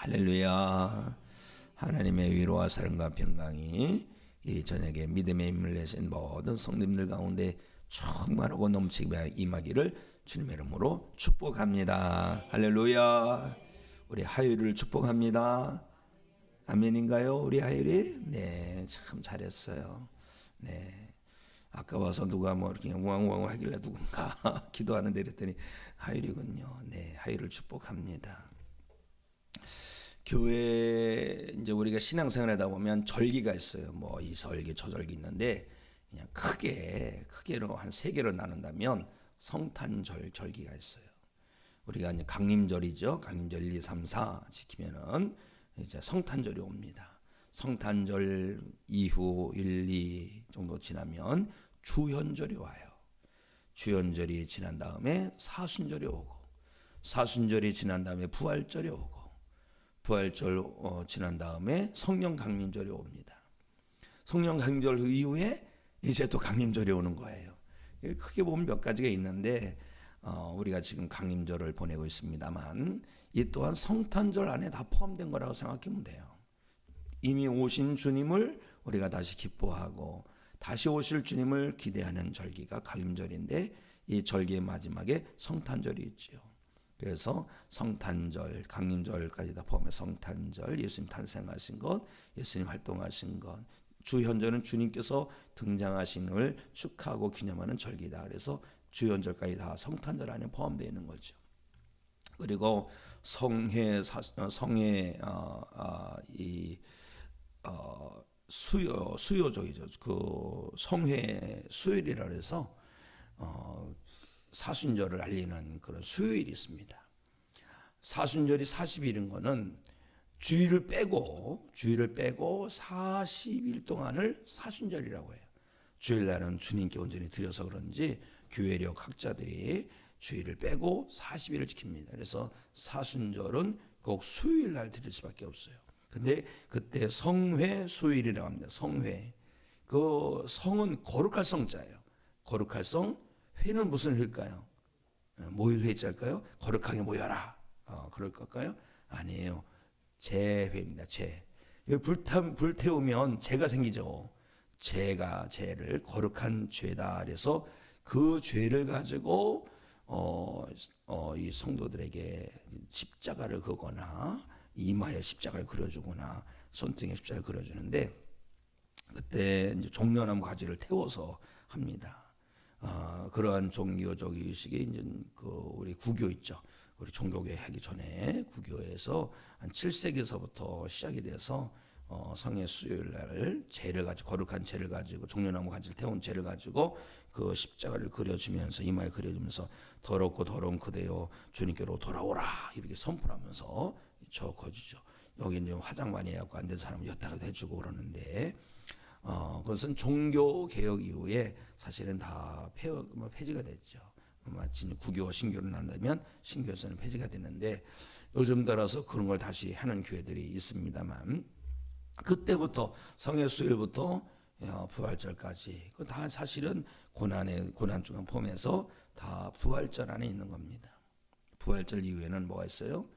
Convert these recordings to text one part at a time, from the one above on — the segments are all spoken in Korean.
할렐루야. 하나님의 위로와 사랑과 평강이 이 저녁에 믿음의 힘을 내신 모든 성도님들 가운데 충만하고 넘치게 임하기를 주님의 이름으로 축복합니다. 할렐루야. 우리 하율을 축복합니다. 아멘인가요? 우리 하율이? 네, 참 잘했어요. 네. 아까 와서 누가 뭐 이렇게 우왕우왕 하길래 누군가 기도하는데 이랬더니 하율이군요. 네, 하율을 축복합니다. 교회 이제 우리가 신앙생활 하다 보면 절기가 있어요. 뭐 이 절기 저 절기 있는데 그냥 크게로 한 세 개로 나눈다면 성탄절 절기가 있어요. 우리가 이제 강림절이죠. 강림절 1, 2, 3, 4 지키면은 이제 성탄절이 옵니다. 성탄절 이후 1, 2 정도 지나면 주현절이 와요. 주현절이 지난 다음에 사순절이 오고, 사순절이 지난 다음에 부활절이 오고, 부활절 지난 다음에 성령 강림절이 옵니다. 성령 강림절 이후에 이제 또 강림절이 오는 거예요. 크게 보면 몇 가지가 있는데 우리가 지금 강림절을 보내고 있습니다만 이 또한 성탄절 안에 다 포함된 거라고 생각하면 돼요. 이미 오신 주님을 우리가 다시 기뻐하고 다시 오실 주님을 기대하는 절기가 강림절인데 이 절기의 마지막에 성탄절이 있지요. 그래서 성탄절, 강림절까지 다 포함해 성탄절, 예수님 탄생하신 것, 예수님 활동하신 것, 주현절은 주님께서 등장하신을 축하하고 기념하는 절기다. 그래서 주현절까지 다 성탄절 안에 포함되어 있는 거죠. 그리고 수요절이죠. 그 성회 수요일이라 해서 사순절을 알리는 그런 수요일이 있습니다. 사순절이 40일인 거는 주일을 빼고 40일 동안을 사순절이라고 해요. 주일날은 주님께 온전히 드려서 그런지 교회력 학자들이 주일을 빼고 40일을 지킵니다. 그래서 사순절은 꼭 수요일날 드릴 수밖에 없어요. 근데 그때 성회 수요일이라고 합니다. 성회. 그 성은 거룩할 성자예요. 거룩할 성. 회는 무슨 회일까요? 모일 회자일까요? 거룩하게 모여라. 그럴 걸까요? 아니에요. 죄회입니다. 죄. 불태우면 죄가 생기죠. 죄를 거룩한 죄다. 그래서 그 죄를 가지고 이 성도들에게 십자가를 그거나 이마에 십자가를 그려주거나 손등에 십자가를 그려주는데 그때 이제 종려나무 가지를 태워서 합니다. 그러한 종교적 의식이 이제 우리 구교 있죠. 우리 종교교회 하기 전에 구교에서 한 7세기서부터 시작이 돼서 성의 수요일 날 죄를 가지고 거룩한 죄를 가지고 종려나무 가지를 태운 죄를 가지고 그 십자가를 그려주면서 이마에 그려주면서 더럽고 더러운 그대여 주님께로 돌아오라 이렇게 선포하면서 적어주죠. 여기 이제 화장 많이 해갖고 안 된 사람은 엿다가도 해주고 그러는데 그것은 종교 개혁 이후에 사실은 다 폐지가 됐죠. 마치 구교 신교를 난다면 신교에서는 폐지가 됐는데 요즘 따라서 그런 걸 다시 하는 교회들이 있습니다만 그때부터 성의 수요일부터 부활절까지 그 다 사실은 고난 중에 포함해서 다 부활절 안에 있는 겁니다. 부활절 이후에는 뭐가 있어요?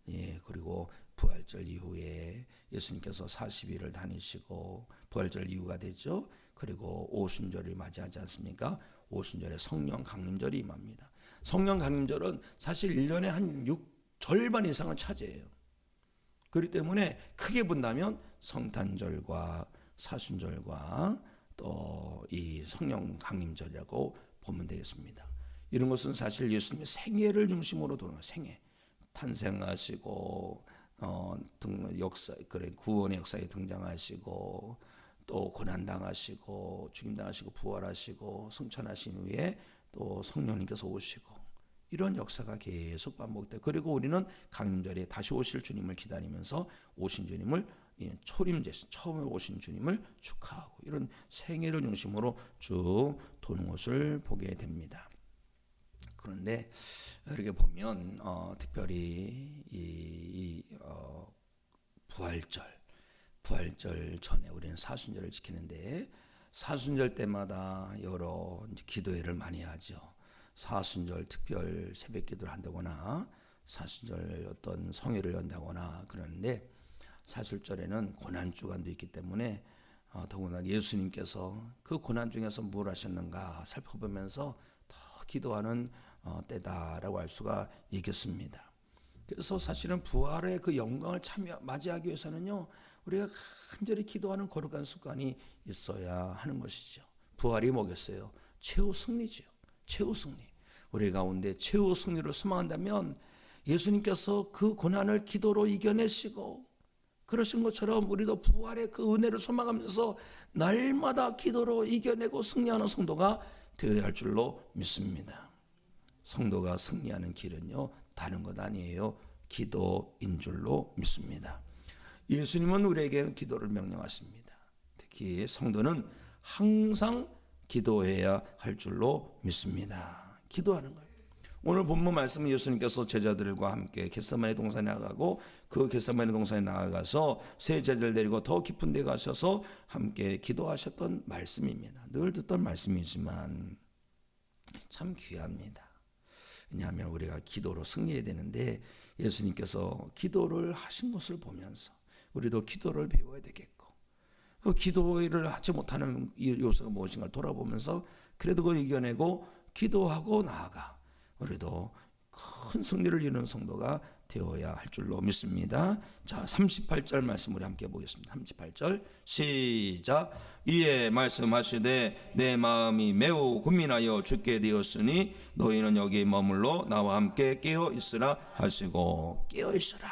예, 그리고 부활절 이후에 예수님께서 40일을 다니시고 부활절 이후가 되죠. 그리고 오순절을 맞이하지 않습니까? 오순절에 성령 강림절이 임합니다. 성령 강림절은 사실 1년에 한 절반 이상을 차지해요. 그렇기 때문에 크게 본다면 성탄절과 사순절과 또 이 성령 강림절이라고 보면 되겠습니다. 이런 것은 사실 예수님의 생애를 중심으로 도는 거예요. 생애. 탄생하시고 구원의 역사에 등장하시고 또 고난당하시고 죽임당하시고 부활하시고 승천하신 후에 또 성령님께서 오시고 이런 역사가 계속 반복돼요. 그리고 우리는 강림절에 다시 오실 주님을 기다리면서 오신 주님을 초림제 처음에 오신 주님을 축하하고 이런 생애를 중심으로 쭉 도는 것을 보게 됩니다. 그런데 이렇게 보면 특별히 부활절 전에 우리는 사순절을 지키는데 사순절 때마다 여러 기도회를 많이 하죠. 사순절 특별 새벽 기도를 한다거나 사순절 어떤 성회를 연다거나 그러는데 하는데 사술절에는 고난 주간도 있기 때문에 더구나 예수님께서 그 고난 중에서 뭘 하셨는가 살펴보면서 더 기도하는 때다라고 할 수가 있겠습니다. 그래서 사실은 부활의 그 영광을 맞이하기 위해서는요, 우리가 간절히 기도하는 거룩한 습관이 있어야 하는 것이죠. 부활이 뭐겠어요? 최후 승리지요. 최후 승리. 우리 가운데 최후 승리를 소망한다면 예수님께서 그 고난을 기도로 이겨내시고 그러신 것처럼 우리도 부활의 그 은혜를 소망하면서 날마다 기도로 이겨내고 승리하는 성도가 되어야 할 줄로 믿습니다. 성도가 승리하는 길은요, 다른 것 아니에요. 기도인 줄로 믿습니다. 예수님은 우리에게 기도를 명령하십니다. 특히 성도는 항상 기도해야 할 줄로 믿습니다. 기도하는 거예요. 오늘 본문 말씀은 예수님께서 제자들과 함께 겟세마네 동산에 나가고 그 겟세마네 동산에 나아가서 세 제자를 데리고 더 깊은 데 가셔서 함께 기도하셨던 말씀입니다. 늘 듣던 말씀이지만 참 귀합니다. 왜냐하면 우리가 기도로 승리해야 되는데 예수님께서 기도를 하신 것을 보면서 우리도 기도를 배워야 되겠고, 기도를 하지 못하는 요소가 무엇인가를 돌아보면서 그래도 그걸 이겨내고 기도하고 나아가 우리도 큰 승리를 이루는 성도가 되어야 할 줄로 믿습니다. 자, 38절 말씀 우리 함께 보겠습니다. 38절 시작. 이에 말씀하시되 내 마음이 매우 고민하여 죽게 되었으니 너희는 여기 머물러 나와 함께 깨어 있으라 하시고, 깨어 있으라,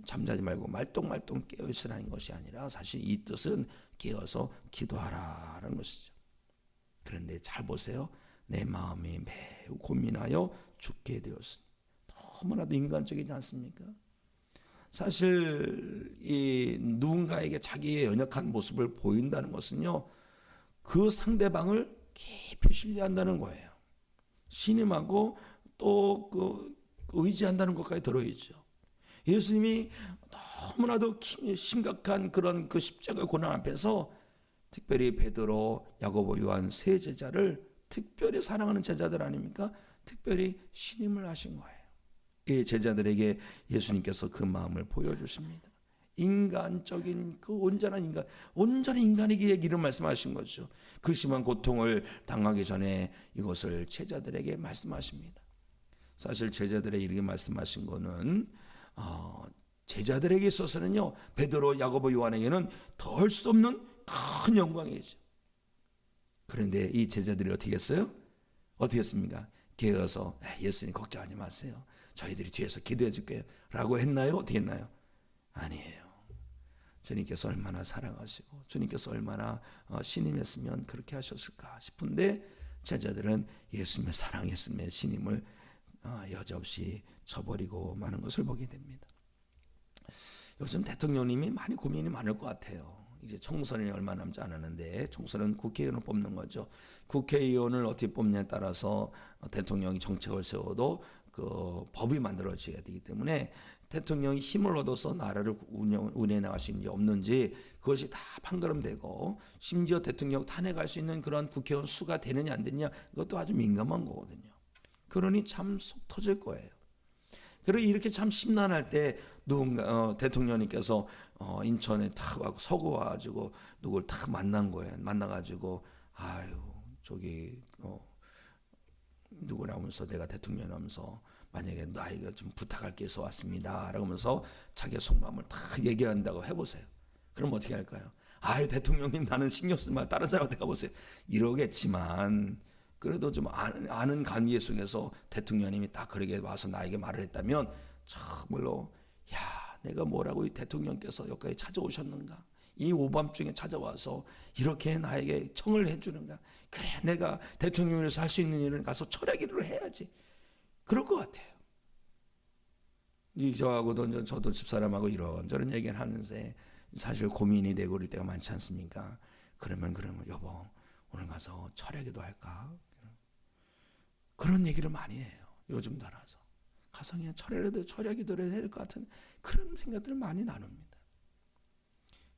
잠자지 말고 말똥말똥 깨어 있으라는 것이 아니라 사실 이 뜻은 깨어서 기도하라는 것이죠. 그런데 잘 보세요. 내 마음이 매우 고민하여 죽게 되었으니, 너무나도 인간적이지 않습니까? 사실 이 누군가에게 자기의 연약한 모습을 보인다는 것은요, 그 상대방을 깊이 신뢰한다는 거예요. 신임하고 또 그 의지한다는 것까지 들어있죠. 예수님이 너무나도 심각한 그런 그 십자가 고난 앞에서 특별히 베드로, 야고보, 요한 세 제자를 특별히 사랑하는 제자들 아닙니까? 특별히 신임을 하신 거예요. 이 제자들에게 예수님께서 그 마음을 보여주십니다. 인간적인 그 온전한 인간에게 얘기를 말씀하신 거죠. 그 심한 고통을 당하기 전에 이것을 제자들에게 말씀하십니다. 사실 제자들에게 이렇게 말씀하신 거는 제자들에게 있어서는요, 베드로, 야고보, 요한에게는 더할 수 없는 큰 영광이죠. 그런데 이 제자들이 어떻게 했어요? 어떻게 했습니까? 깨어서 예수님 걱정하지 마세요, 저희들이 뒤에서 기도해 줄게요 라고 했나요? 어떻게 했나요? 아니에요. 주님께서 얼마나 사랑하시고 주님께서 얼마나 신임했으면 그렇게 하셨을까 싶은데 제자들은 예수님의 사랑, 예수님의 신임을 여지없이 저버리고 마는 것을 보게 됩니다. 요즘 대통령님이 많이 고민이 많을 것 같아요. 이제 총선이 얼마 남지 않았는데, 총선은 국회의원을 뽑는 거죠. 국회의원을 어떻게 뽑냐에 따라서 대통령이 정책을 세워도 그 법이 만들어져야 되기 때문에 대통령이 힘을 얻어서 나라를 운営나갈 수 있는지 없는지 그것이 다 판가름되고, 심지어 대통령 탄핵할 수 있는 그런 국회의원 수가 되느냐 안 되느냐 이것도 아주 민감한 거거든요. 그러니 참 속 터질 거예요. 그리고 이렇게 참 심란할 때 누군가 대통령님께서 인천에 탁 와서 서구 와가지고 누굴 탁 만난 거예요. 만나가지고 아유 저기 누구라면서 내가 대통령이라면서 만약에 나이가 좀 부탁할 게 있어 왔습니다 라고 하면서 자기의 속마음을 탁 얘기한다고 해보세요. 그럼 어떻게 할까요? 아유 대통령님 나는 신경 쓰지 마, 다른 사람한테 가보세요 이러겠지만, 그래도 좀 아는 관계 속에서 대통령님이 딱 그렇게 와서 나에게 말을 했다면 참말로 야 내가 뭐라고 이 대통령께서 여기까지 찾아오셨는가, 이 오밤중에 찾아와서 이렇게 나에게 청을 해주는가, 그래 내가 대통령으로서 할 수 있는 일은 가서 철야기도를 해야지, 그럴 것 같아요. 저하고도 저도 집사람하고 이런저런 얘기를 하는데 사실 고민이 되고 그럴 때가 많지 않습니까? 그러면 여보 오늘 가서 철야기도 할까? 그런 얘기를 많이 해요. 요즘 따라서 가서 그냥 철야기도를 해야 될 것 같은 그런 생각들을 많이 나눕니다.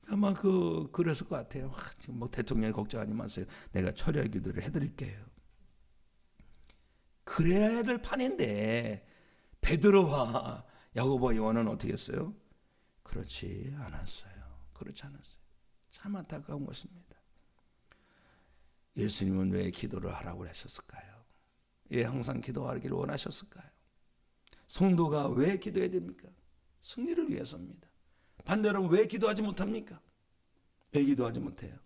아마 그랬을 것 같아요. 지금 뭐 대통령이 걱정하지 마세요, 내가 철야기도를 해드릴게요. 그래야 될 판인데 베드로와 야고보와 요한은 어떻게 했어요? 그렇지 않았어요. 그렇지 않았어요. 참 안타까운 것입니다. 예수님은 왜 기도를 하라고 하셨을까요? 왜 항상 기도하기를 원하셨을까요? 성도가 왜 기도해야 됩니까? 승리를 위해서입니다. 반대로 왜 기도하지 못합니까? 왜 기도하지 못해요?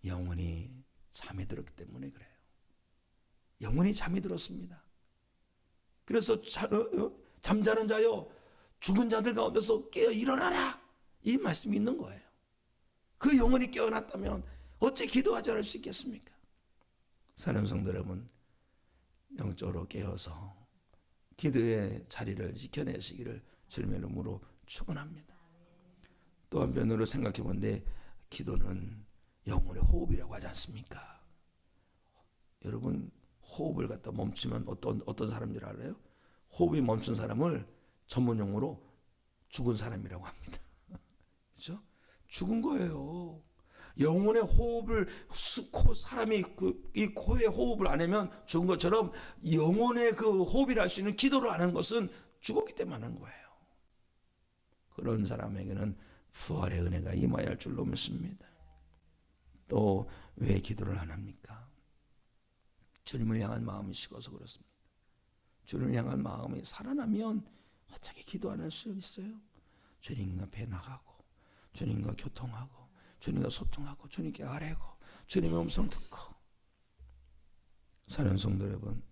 영혼이 잠이 들었기 때문에 그래요. 영혼이 잠이 들었습니다. 그래서 잠자는 자여 죽은 자들 가운데서 깨어 일어나라, 이 말씀이 있는 거예요. 그 영혼이 깨어났다면 어찌 기도하지 않을 수 있겠습니까? 사는 성도 여러분, 영적으로 깨어서 기도의 자리를 지켜내시기를 주님의 이름으로 축원합니다. 또 한편으로 생각해 본데, 기도는 영혼의 호흡이라고 하지 않습니까? 여러분, 호흡을 갖다 멈추면 어떤 사람인 줄 알아요? 호흡이 멈춘 사람을 전문 용어로 죽은 사람이라고 합니다. 그렇죠? 죽은 거예요. 영혼의 호흡을, 사람이 이 코에 호흡을 안 하면 죽은 것처럼, 영혼의 그 호흡이라 할 수 있는 기도를 안 하는 것은 죽었기 때문에 하는 거예요. 그런 사람에게는 부활의 은혜가 임하여 할 줄로 믿습니다. 또 왜 기도를 안 합니까? 주님을 향한 마음이 식어서 그렇습니다. 주님을 향한 마음이 살아나면 어떻게 기도 안 할 수 있어요? 주님 앞에 나가고, 주님과 교통하고, 주님과 소통하고, 주님께 아뢰고, 주님의 음성을 듣고. 사는 성도 여러분,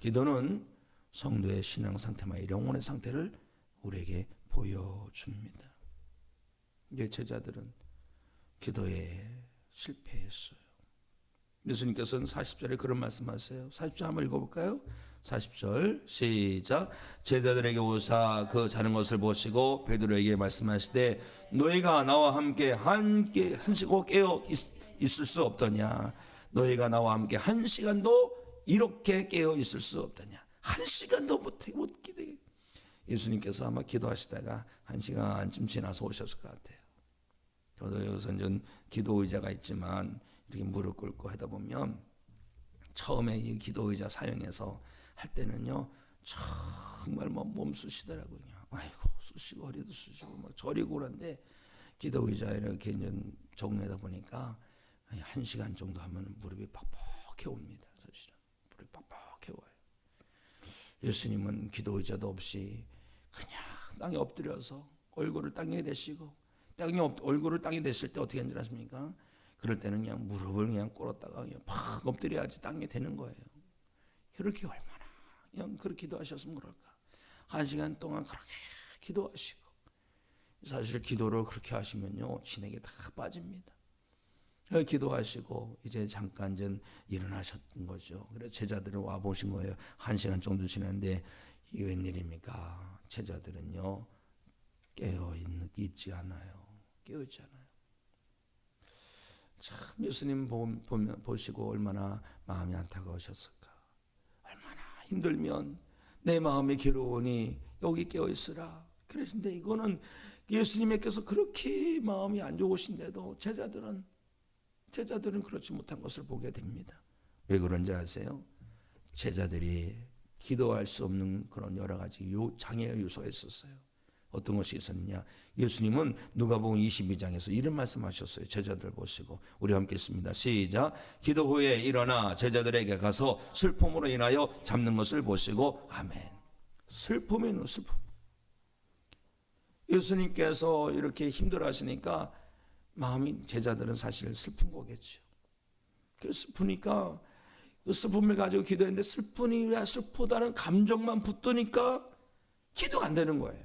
기도는 성도의 신앙 상태와 영혼의 상태를 우리에게 보여줍니다. 이제 제자들은 기도에 실패했어요. 예수님께서는 40절에 그런 말씀하세요. 40절 한번 읽어볼까요? 40절 시작. 제자들에게 오사 그 자는 것을 보시고 베드로에게 말씀하시되 너희가 나와 함께 한시고 깨어 있을 수 없더냐. 너희가 나와 함께 한 시간도 이렇게 깨어 있을 수 없더냐. 한 시간도 못 기대. 예수님께서 아마 기도하시다가 한 시간쯤 지나서 오셨을 것 같아요. 저도 여기서 이제 기도 의자가 있지만 이렇게 무릎 꿇고 하다 보면, 처음에 이 기도 의자 사용해서 할 때는요, 정말 몸 쑤시더라고요. 아이고, 쑤시고 허리도 쑤시고 막 저리고 그런데, 기도 의자에 이렇게 이제 적응하다 보니까 1시간 정도 하면 무릎이 퍽퍽해 옵니다. 사실은 무릎이 퍽퍽해 와요. 예수님은 기도 의자도 없이 그냥 땅에 엎드려서 얼굴을 땅에 대시고, 얼굴을 땅에 대실 때 어떻게 하는지 아십니까? 그럴 때는 그냥 무릎을 그냥 꿇었다가 그냥 팍 엎드려야지 땅에 되는 거예요. 이렇게 얼마나 그냥 그렇게 기도하셨으면 그럴까? 1시간 동안 그렇게 기도하시고, 사실 기도를 그렇게 하시면요, 진액이 다 빠집니다. 기도하시고 이제 잠깐 전 일어나셨던 거죠. 그래서 제자들은 와 보신 거예요. 1시간 정도 지났는데 이게 웬일입니까? 제자들은요, 깨어있지 않아요. 깨어있지 않아요. 참 예수님 보시고 얼마나 마음이 안타까우셨을까. 얼마나 힘들면 내 마음이 괴로우니 여기 깨어있으라 그러신데, 이거는 예수님께서 그렇게 마음이 안 좋으신데도 제자들은 그렇지 못한 것을 보게 됩니다. 왜 그런지 아세요? 제자들이 기도할 수 없는 그런 여러 가지 장애의 요소가 있었어요. 어떤 것이 있었느냐? 예수님은 누가복음 22장에서 이런 말씀하셨어요. 제자들 보시고 우리 함께 읽습니다. 시작. 기도 후에 일어나 제자들에게 가서 슬픔으로 인하여 잡는 것을 보시고. 아멘. 슬픔이 있는 슬픔. 예수님께서 이렇게 힘들어하시니까 마음이, 제자들은 사실 슬픈 거겠죠. 그래서 슬프니까 그 슬픔을 가지고 기도했는데, 슬프다는 감정만 붙드니까 기도가 안 되는 거예요.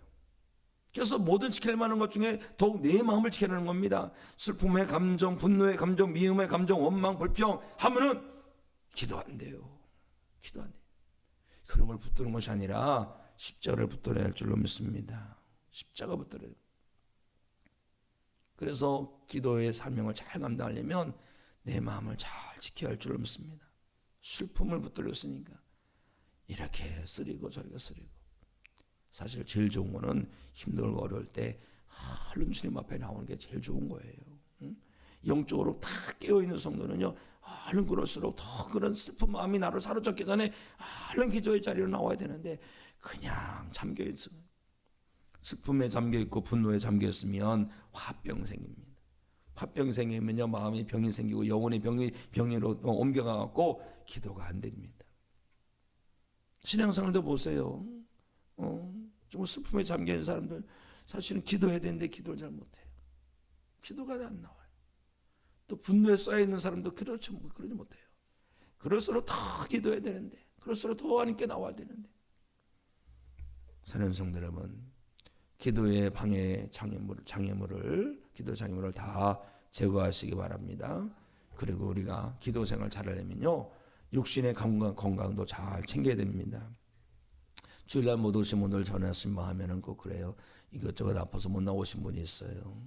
그래서 모든 지켜낼 만한 것 중에 더욱 내 마음을 지켜내는 겁니다. 슬픔의 감정, 분노의 감정, 미움의 감정, 원망, 불평 하면은 기도 안 돼요. 기도 안 돼요. 그런 걸 붙드는 것이 아니라 십자가를 붙들어야 할 줄로 믿습니다. 십자가 붙들어야 돼요. 그래서 기도의 사명을 잘 감당하려면 내 마음을 잘 지켜야 할 줄로 믿습니다. 슬픔을 붙들렸으니까 이렇게 쓰리고 저리고 쓰리고. 사실 제일 좋은 거는 힘들고 어려울 때 얼른 주님 앞에 나오는 게 제일 좋은 거예요. 영적으로 다 깨어있는 성도는요, 얼른 그럴수록 더 그런 슬픈 마음이 나를 사로잡기 전에 얼른 기도의 자리로 나와야 되는데, 그냥 잠겨있어요. 슬픔에 잠겨 있고 분노에 잠겨 있으면 화병 생깁니다. 화병 생기면요, 마음의 병이 생기고 영혼의 병으로 옮겨가 갖고 기도가 안 됩니다. 신앙생활도 보세요. 좀 슬픔에 잠겨 있는 사람들 사실은 기도해야 되는데 기도를 잘 못해요. 기도가 안 나와요. 또 분노에 쌓여 있는 사람도 그러지 못해요. 그럴수록 더 기도해야 되는데, 그럴수록 더 하나님께 나와야 되는데. 사랑하는 성도 여러분, 기도의 방해 기도 장애물을 다 제거하시기 바랍니다. 그리고 우리가 기도 생활 잘하려면요, 육신의 건강도 잘 챙겨야 됩니다. 주일날 못 오신 분들 전화하시면 하면은 꼭 그래요. 이것저것 아파서 못 나오신 분이 있어요.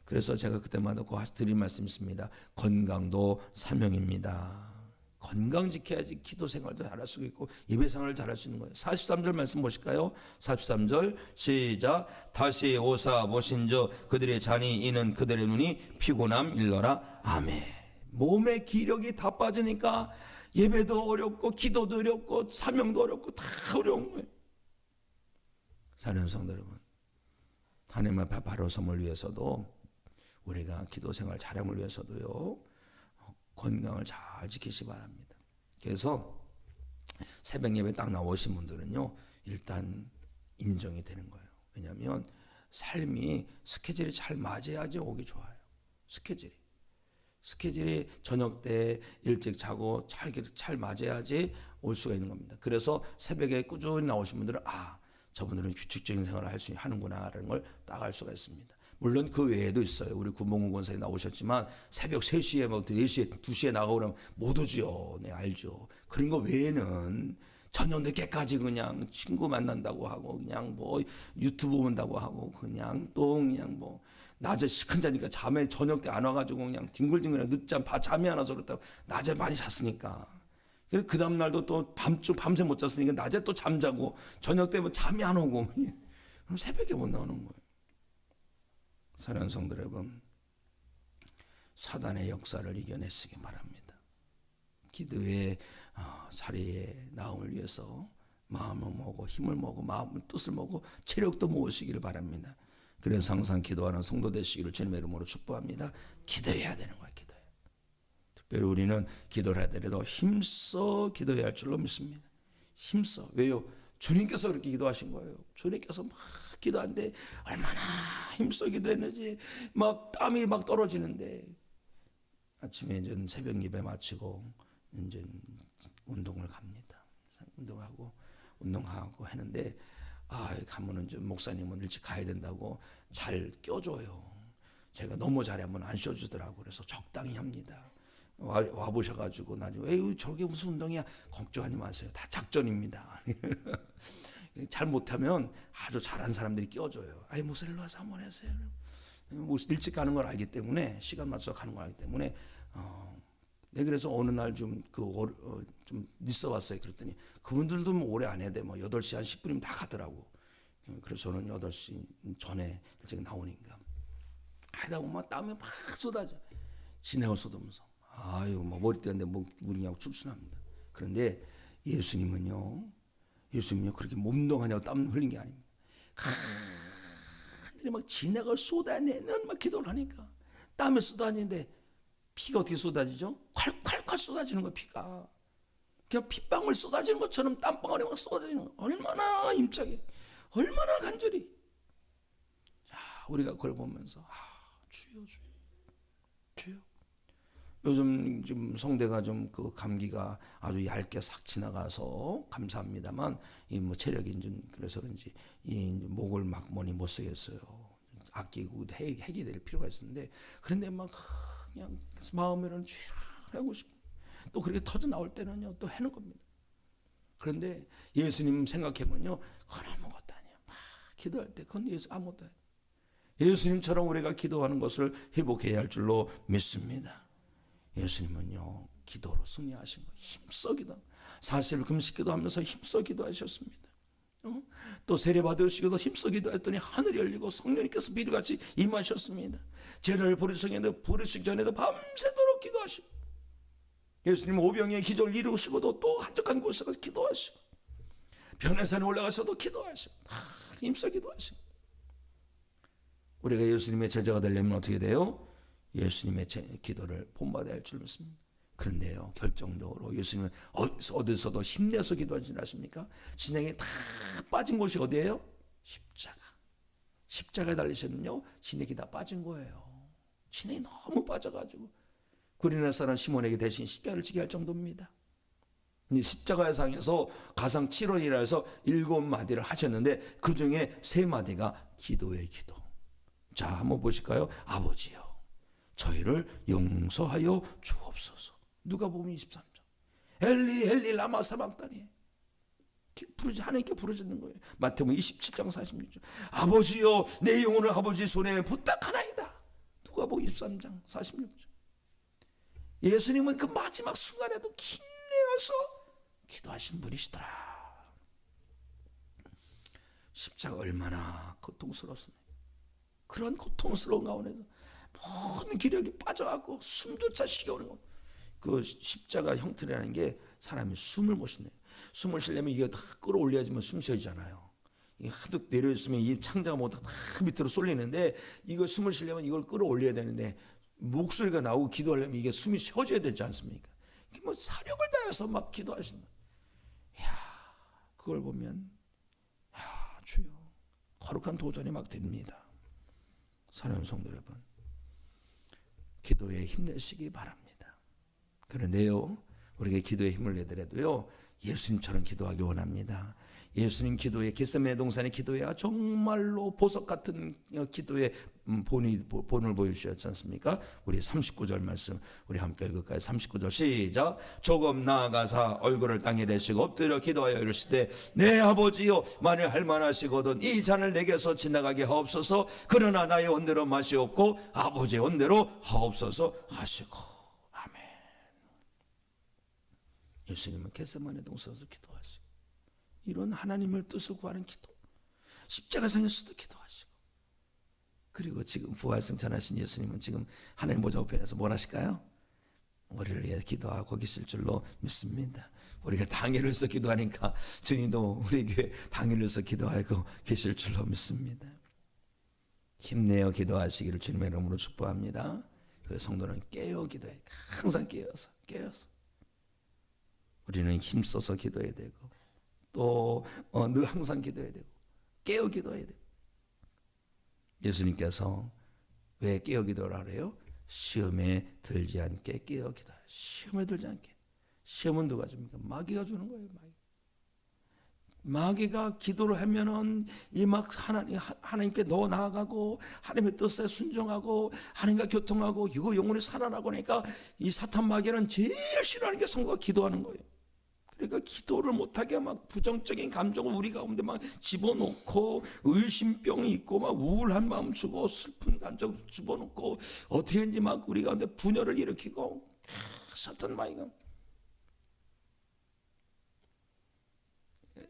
그래서 제가 그때마다 꼭 드린 말씀이 있습니다. 건강도 사명입니다. 건강 지켜야지 기도 생활도 잘할 수 있고 예배 생활을 잘할 수 있는 거예요. 43절 말씀 보실까요? 43절 시작. 다시 오사 보신저 그들의 잔이 이는 그들의 눈이 피곤함 일러라. 아멘. 몸의 기력이 다 빠지니까 예배도 어렵고 기도도 어렵고 사명도 어렵고 다 어려운 거예요. 사랑하는 성도 여러분, 하나님 앞에 바로 섬을 위해서도 우리가 기도 생활 잘함을 위해서도요, 건강을 잘 지키시기 바랍니다. 그래서 새벽 예배 딱 나오신 분들은요, 일단 인정이 되는 거예요. 왜냐하면 삶이 스케줄이 잘 맞아야지 오기 좋아요. 스케줄이 저녁 때 일찍 자고 잘 맞아야지 올 수가 있는 겁니다. 그래서 새벽에 꾸준히 나오신 분들은 저분들은 규칙적인 생활을 하는구나라는 걸 딱 알 수가 있습니다. 물론 그 외에도 있어요. 우리 구봉훈 권사님 나오셨지만 새벽 3시에 4시에 2시에 나가오면 못 오죠. 네, 알죠. 그런 거 외에는 저녁 늦게까지 그냥 친구 만난다고 하고 그냥 뭐 유튜브 본다고 하고 그냥 낮에 시큰자니까 잠에 저녁 때 안 와가지고 그냥 뒹굴뒹굴 늦잠 잠이 안 와서 그렇다고 낮에 많이 잤으니까. 그래서 그 다음날도 또 밤새 못 잤으니까 낮에 또 잠자고 저녁 때 잠이 안 오고 그럼 새벽에 못 나오는 거예요. 사랑하는 성도 여러분, 사단의 역사를 이겨내시기 바랍니다. 기도의 자리에 나옴을 위해서 마음을 모으고 힘을 모으고 마음을 뜻을 모으고 체력도 모으시기를 바랍니다. 그래서 항상 기도하는 성도 되시기를 주님의 이름으로 축복합니다. 기도해야 되는 거예요. 기도해. 특별히 우리는 기도를 해야 되더라도 힘써 기도해야 할 줄로 믿습니다. 힘써. 왜요? 주님께서 그렇게 기도하신 거예요. 주님께서 막 기도하는데 얼마나 힘써 기도했는지 막 땀이 막 떨어지는데 아침에 이제 새벽 예배 마치고 이제 운동을 갑니다. 운동하고 하는데 가면은 좀 목사님은 일찍 가야 된다고 잘 껴줘요. 제가 너무 잘하면 안 쉬어주더라고. 그래서 적당히 합니다. 와 보셔가지고 나중에 에이 저게 무슨 운동이야 걱정하지 마세요. 다 작전입니다. 잘 못하면 아주 잘하는 사람들이 끼워줘요. 목사 일로 와서 한번 하세요. 일찍 가는 걸 알기 때문에 시간 맞춰서 가는 걸 알기 때문에 네, 그래서 어느 날 좀 늦어 왔어요. 그랬더니 그분들도 뭐 오래 안 해야 돼. 8시 한 10분이면 다 가더라고. 그래서 저는 8시 전에 일찍 나오니까 하다 보면 땀이 막 쏟아져. 진행을 쏟으면서 머리띠인데 무리냐고 출순합니다. 그런데 예수님은요 그렇게 몸동하냐고 땀 흘린 게 아닙니다. 간절히 막 진액을 쏟아내는 막 기도를 하니까 땀이 쏟아지는데 피가 어떻게 쏟아지죠? 콸콸콸 쏟아지는 거야. 피가 그냥 핏방울 쏟아지는 것처럼 땀방울이 막 쏟아지는 거야. 얼마나 힘차게 얼마나 간절히. 자, 우리가 그걸 보면서 주여 요즘 좀 성대가 좀 그 감기가 아주 얇게 싹 지나가서 감사합니다만 이 체력이 좀 그래서 그런지 이 목을 막 못 쓰겠어요. 아끼고 해기 될 필요가 있었는데 그런데 막 그냥 마음에는 하고 싶고 또 그렇게 터져 나올 때는요 또 해는 겁니다. 그런데 예수님 생각해보면요 그건 아무것도 아니에요. 막 기도할 때 그건 아무것도 아니에요. 예수님처럼 우리가 기도하는 것을 회복해야 할 줄로 믿습니다. 예수님은요 기도로 승리하신 거예요. 힘써 기도. 40일 금식 기도하면서 힘써 기도하셨습니다. 또 세례 받으시고도 힘써 기도했더니 하늘이 열리고 성령님께서 비둘같이 임하셨습니다. 제를 부르시기 전에도 밤새도록 기도하시고 예수님 오병이의 기적을 이루시고도 또 한적한 곳에 가서 기도하시고 변해산에 올라가서도 기도하시고 힘써 기도하시고 우리가 예수님의 제자가 되려면 어떻게 돼요? 예수님의 기도를 본받아야 할 줄 믿습니다. 그런데요, 결정적으로 예수님은 어디서도 힘내서 기도하지 않습니까? 진행에 다 빠진 곳이 어디예요? 십자가. 십자가에 달리셨는요, 진액이 다 빠진 거예요. 진액이 너무 빠져가지고 구레네 사람 시몬에게 대신 십자가를 지게 할 정도입니다. 십자가상에서 가상 7원이라 해서 7마디를 하셨는데 그 중에 3마디가 기도의 기도. 자, 한번 보실까요? 아버지요, 저희를 용서하여 주옵소서. 누가복음 23장. 엘리 엘리 라마 사박다니. 하나님께 부르짖는 거예요. 마태복음 27장 46절. 아버지요, 내 영혼을 아버지 손에 부탁하나이다. 누가복음 23장 46절. 예수님은 그 마지막 순간에도 힘내어서 기도하신 분이시더라. 십자가 얼마나 고통스럽습니까? 그런 고통스러운 가운데서 모든 기력이 빠져갖고 숨조차 쉬어오는 겁니다. 그 십자가 형태라는 게 사람이 숨을 못 쉬네요. 숨을 쉬려면 이게 다 끌어올려야지만 숨 쉬어지잖아요. 이게 하도 내려있으면 이 창자가 뭐 다 밑으로 쏠리는데 이거 숨을 쉬려면 이걸 끌어올려야 되는데 목소리가 나오고 기도하려면 이게 숨이 쉬어져야 되지 않습니까? 뭐 사력을 다해서 막 기도하시는 거예요. 그걸 보면 주여, 거룩한 도전이 막 됩니다. 사랑하는 성도 여러분, 기도에 힘내시기 바랍니다. 그런데요, 우리가 기도에 힘을 내더라도요, 예수님처럼 기도하기 원합니다. 예수님 기도에, 겟세마네 동산의 기도에 정말로 보석 같은 기도의 본을 보여주셨지 않습니까? 우리 39절 말씀 우리 함께 읽을까요? 39절 시작. 조금 나아가사 얼굴을 땅에 대시고 엎드려 기도하여 이르시되 내 아버지여, 만일 할만하시거든 이 잔을 내게서 지나가게 하옵소서. 그러나 나의 원대로 마시옵고 아버지의 원대로 하옵소서 하시고. 아멘. 예수님은 겟세마네 동산에서 기도하시고 이런 하나님을 뜻을 구하는 기도, 십자가상에서도 기도하시고, 그리고 지금 부활승천하신 예수님은 지금 하나님 보좌 우편에서 뭘 하실까요? 우리를 위해 기도하고 계실 줄로 믿습니다. 우리가 당일에서 기도하니까 주님도 우리 교회 당일에서 기도하고 계실 줄로 믿습니다. 힘내어 기도하시기를 주님의 이름으로 축복합니다. 그래서 성도는 깨어 기도해. 항상 깨어서 우리는 힘써서 기도해야 되고 또 늘 항상 기도해야 되고 깨어 기도해야 돼요. 예수님께서 왜 깨어 기도를 하래요? 시험에 들지 않게 깨어 기도해요. 시험에 들지 않게. 시험은 누가 줍니까? 마귀가 주는 거예요. 마귀가 기도를 하면은 이 막 하나님께 더 나아가고 하나님의 뜻에 순종하고 하나님과 교통하고 이거 영혼이 살아나고 하니까 이 사탄 마귀는 제일 싫어하는 게 성도가 기도하는 거예요. 그러니까 기도를 못하게 막 부정적인 감정을 우리 가운데 막 집어넣고 의심병이 있고 막 우울한 마음 주고 슬픈 감정 집어넣고 어떻게 했는지 막 우리 가운데 분열을 일으키고 사탄 마귀가.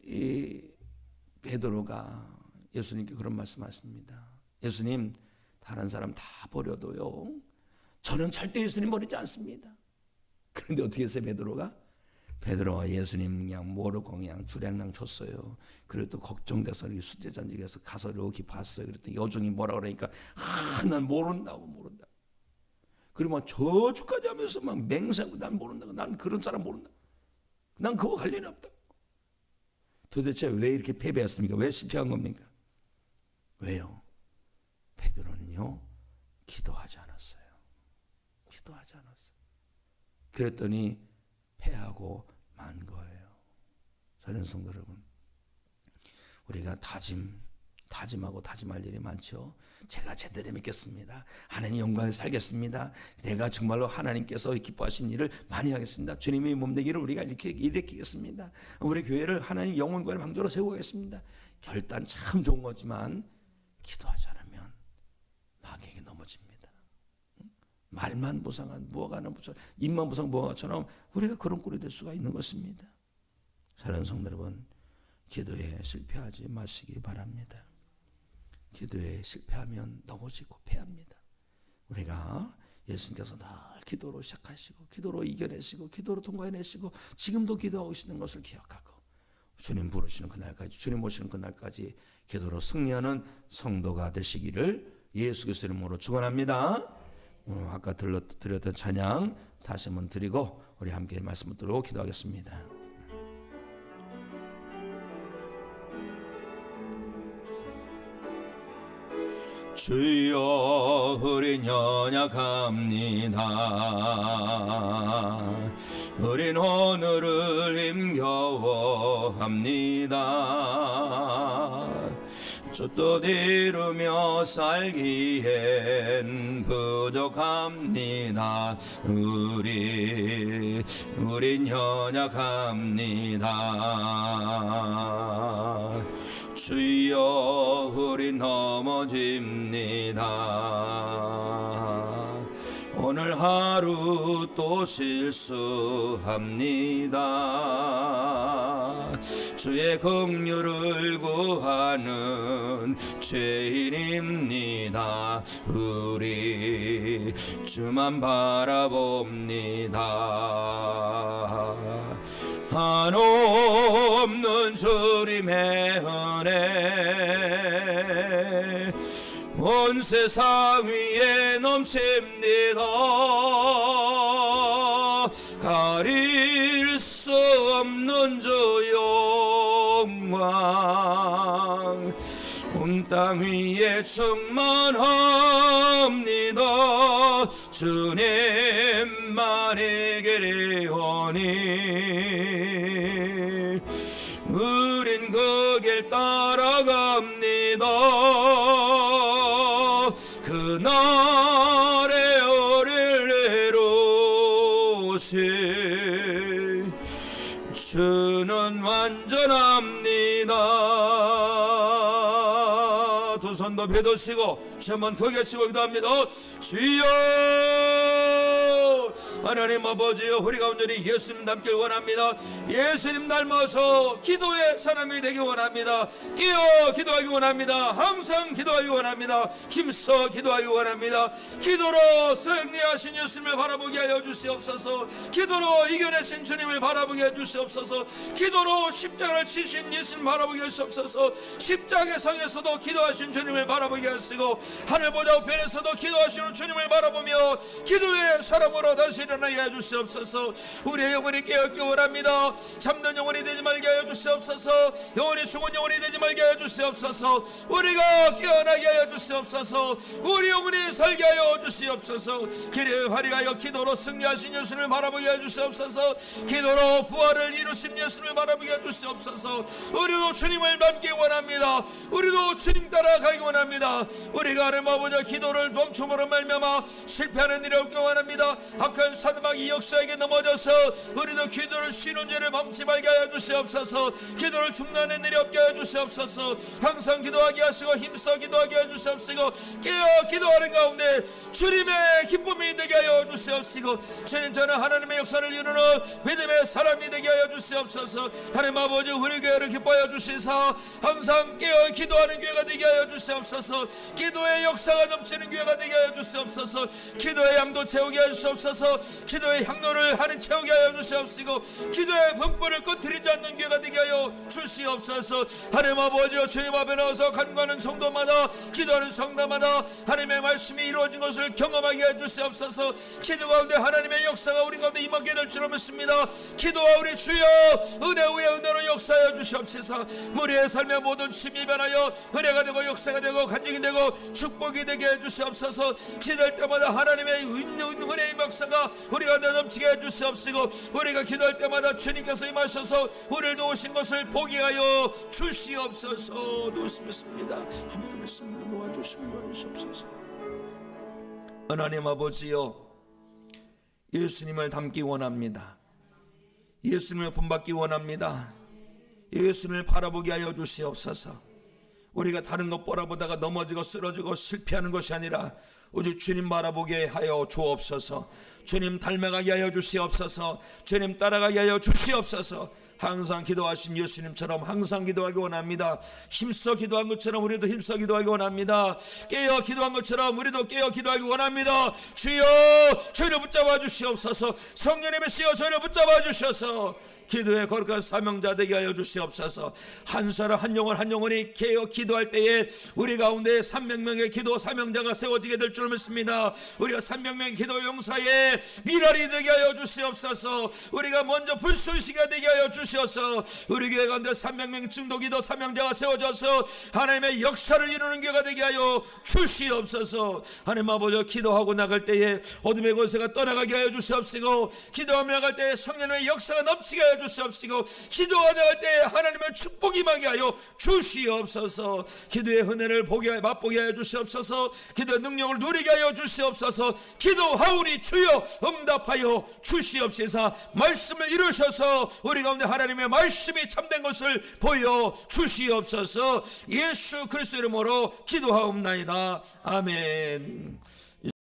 이 베드로가 예수님께 그런 말씀하십니다. 예수님, 다른 사람 다 버려도요 저는 절대 예수님 버리지 않습니다. 그런데 어떻게 했어요? 베드로가 예수님 그냥 모르고 그냥 주량랑 쳤어요. 그래도 걱정돼서 수제잔지에서 가서 이렇게 봤어요. 그랬더니 여종이 뭐라 그러니까 난 모른다고. 그리고 막 저주까지 하면서 막 맹세하고 난 모른다고. 난 그런 사람 모른다. 난 그거 관련이 없다. 도대체 왜 이렇게 패배했습니까? 왜 실패한 겁니까? 왜요? 베드로는요 기도하지 않았어요. 그랬더니 패하고 만 거예요. 사랑하는 성도 여러분, 우리가 다짐하고 다짐할 일이 많죠. 제가 제대로 믿겠습니다. 하나님 영광을 살겠습니다. 내가 정말로 하나님께서 기뻐하신 일을 많이 하겠습니다. 주님의 몸되기를 우리가 일으키겠습니다. 우리 교회를 하나님 영혼과의 방도로 세우겠습니다. 결단 참 좋은 거지만 기도하지 않으면 마귀에게 넘어집니다. 말만 부상한 무화과는 부상, 입만 부상 무화과처럼 우리가 그런 꼴이 될 수가 있는 것입니다. 사랑하는 성도 여러분, 기도에 실패하지 마시기 바랍니다. 기도에 실패하면 넘어지고 패합니다. 우리가 예수님께서 늘 기도로 시작하시고 기도로 이겨내시고 기도로 통과해내시고 지금도 기도하고 계시는 것을 기억하고 주님 부르시는 그날까지, 주님 오시는 그날까지 기도로 승리하는 성도가 되시기를 예수 그리스도의 이름으로 축원합니다. 아까 드렸던 찬양 다시 한번 드리고 우리 함께 말씀 듣도록 기도하겠습니다. 주여 우린 연약합니다. 우린 오늘을 힘겨워합니다. 주 뜻 이루며 살기엔 부족합니다. 우린 연약합니다. 주여 우린 넘어집니다. 오늘 하루 또 실수합니다. 주의 긍휼을 구하는 죄인입니다. 우리 주만 바라봅니다. 한없는 주님의 은혜 온 세상 위에 넘칩니다. 가릴 수 없는 주 영광 온 땅 위에 충만합니다. 주님만이 길이오니 우린 그 길 따라갑니다. 그날의 어릴 이루시 주는 완전합니다. 두 손 높이 드시고 주 한번 크게 치고 기도합니다. 주여 하나님 아버지여, 우리가 온전히 예수님 닮길 원합니다. 예수님 닮아서 기도의 사람이 되기 원합니다. 끼어 기도하기 원합니다. 항상 기도하기 원합니다. 힘써 기도하기 원합니다. 기도로 승리하신 예수님을 바라보게 하여 주시옵소서. 기도로 이겨내신 주님을 바라보게 해 주시옵소서. 기도로 십자가를 치신 예수님 바라보게 하시옵소서. 십자가의 성에서도 기도하신 주님을 바라보게 하시고 하늘 보좌 우편에서도 기도하시는 주님을 바라보며 기도의 사람으로 다시 일어나게 해 주시옵소서. 우리의 영혼이 깨어있기 원합니다. 잠든 영혼이 되지 말게 하여 주시옵소서. 영혼이 죽은 영혼이 되지 말게 하여 주시옵소서. 우리가 깨어나게 하여 주시옵소서. 우리 영혼이 살게 하여 주시옵소서. 길에 활약하여 기도로 승리하신 예수님을 바라보게 해 주시옵소서. 기도로 부활을 이루신 예수님을 바라보게 해 주시옵소서. 우리도 주님을 닮기 원합니다. 우리도 주님 따라가기 원합니다. 우리가 하나님 아버지 기도를 멈춤으로 말미암아 실패하는 일이 없기 원합니다. 악한 사드막이 역사에게 넘어져서 우리도 기도를 쉬는 죄를 범치 말게 하여 주시옵소서. 기도를 중단하는 일이 없게 하여 주시옵소서. 항상 기도하게 하시고 힘써 기도하게 하여 주시옵시고 깨어 기도하는 가운데 주님의 기쁨이 되게 하여 주시옵시고 주님처럼 하나님의 역사를 이루는 믿음의 사람이 되게 하여 주시옵소서. 하나님 아버지 우리 교회를 기뻐하여 주시사 항상 깨어 기도하는 교회가 되게 하여 주시옵소서. 기도의 역사가 넘치는 교회가 되게 하여 주시옵소서. 기도의 양도 채우게 하여 주시옵소서. 기도의 향로를 하는 채우게 하여 주시옵시고 기도의 분불을 꺼뜨리지 않는 교회가 되게 하여 주시옵소서. 하나님 아버지 주님 앞에 나와서 간구하는 성도마다 기도하는 성도마다 하나님의 말씀이 이루어진 것을 경험하게 해 주시옵소서. 기도 가운데 하나님의 역사가 우리 가운데 임하게 될 줄 믿습니다. 기도와 우리 주여 은혜 위에 은혜로 역사하여 주시옵소서. 우리의 삶의 모든 심이 변하여 은혜가 되고 역사가 되고 간증이 되고 축복이 되게 해 주시옵소서. 기도할 때마다 하나님의 은혜의 역사가 우리 가운데 넘치게 해 주시옵시고 우리가 기도할 때마다 주님께서 임하셔서 우리를 도우신 것을 보게 하여 주시옵소서. 놓습니다. 함께 말씀을 놓아주시고 주시옵소서. 하나님 아버지여, 예수님을 닮기 원합니다. 예수님을 본받기 원합니다. 예수님을 바라보게 하여 주시옵소서. 우리가 다른 것 보라보다가 넘어지고 쓰러지고 실패하는 것이 아니라 오직 주님 바라보게 하여 주옵소서. 주님 닮아가게 하여 주시옵소서. 주님 따라가게 하여 주시옵소서. 항상 기도하신 예수님처럼 항상 기도하기 원합니다. 힘써 기도한 것처럼 우리도 힘써 기도하기 원합니다. 깨어 기도한 것처럼 우리도 깨어 기도하기 원합니다. 주여 저희를 붙잡아 주시옵소서. 성령님의 씨여 저희를 붙잡아 주셔서 기도의 거룩한 사명자 되게 하여 주시옵소서. 한 사람 한 영혼 한 영혼이 깨어 기도할 때에 우리 가운데 300명의 기도 사명자가 세워지게 될 줄 믿습니다. 우리가 300명의 기도 용사의 미랄이 되게 하여 주시옵소서. 우리가 먼저 불쏘시가 되게 하여 주시옵소서. 우리 교회 가운데 300명 중도 기도 사명자가 세워져서 하나님의 역사를 이루는 교회가 되게 하여 주시옵소서. 하나님 아버지, 기도하고 나갈 때에 어둠의 권세가 떠나가게 하여 주시옵시고, 기도하며 나갈 때에 성령의 역사가 넘치게 하여 주시옵시고, 기도하며 나갈 때에 하나님의 축복이 임하게 하여 주시옵소서. 기도의 은혜를 맛보게 하여 주시옵소서. 기도의 능력을 누리게 하여 주시옵소서. 기도하오니 주여 응답하여 주시옵소서. 말씀을 이루셔서 우리 가운데 하나님의 말씀이 참된 것을 보여 주시옵소서. 예수 그리스도 이름으로 기도하옵나이다. 아멘.